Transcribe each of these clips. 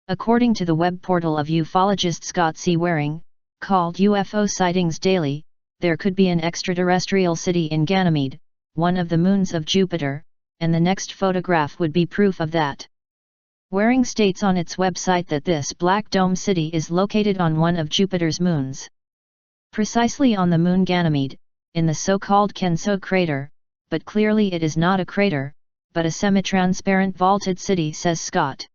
According to the web portal of ufologist Scott C. Waring, called UFO Sightings Daily, there could be an extraterrestrial city in Ganymede, one of the moons of Jupiter, and the next photograph would be proof of that. Waring states on its website that this black dome city is located on one of Jupiter's moons. Precisely on the moon Ganymede, in the so-called Kenso crater, but clearly it is not a crater, but a semi-transparent vaulted city, says Scott.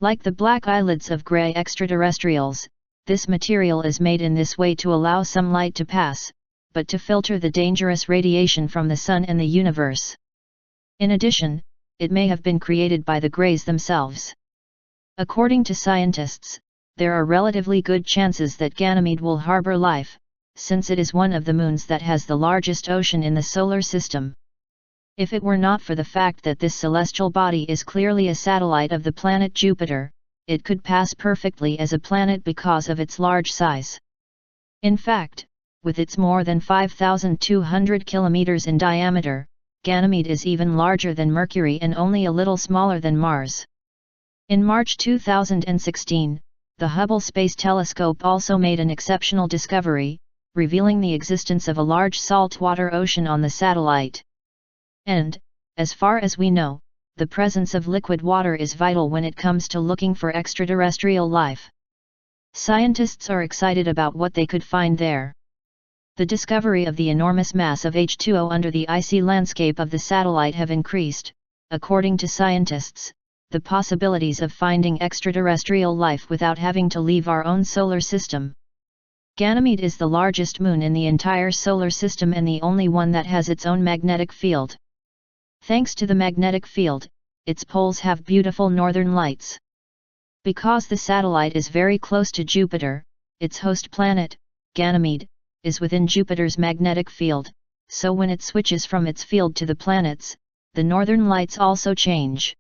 Like the black eyelids of gray extraterrestrials, this material is made in this way to allow some light to pass, but to filter the dangerous radiation from the Sun and the universe. In addition, it may have been created by the Greys themselves. According to scientists, there are relatively good chances that Ganymede will harbor life, since it is one of the moons that has the largest ocean in the solar system. If it were not for the fact that this celestial body is clearly a satellite of the planet Jupiter, it could pass perfectly as a planet because of its large size. In fact, with its more than 5,200 kilometers in diameter, Ganymede is even larger than Mercury and only a little smaller than Mars. In March 2016, the Hubble Space Telescope also made an exceptional discovery, revealing the existence of a large saltwater ocean on the satellite. And, as far as we know, the presence of liquid water is vital when it comes to looking for extraterrestrial life. Scientists are excited about what they could find there. The discovery of the enormous mass of H2O under the icy landscape of the satellite have increased, according to scientists, the possibilities of finding extraterrestrial life without having to leave our own solar system. Ganymede is the largest moon in the entire solar system and the only one that has its own magnetic field. Thanks to the magnetic field, its poles have beautiful northern lights. Because the satellite is very close to Jupiter, its host planet, Ganymede, is within Jupiter's magnetic field, so when it switches from its field to the planets, the northern lights also change.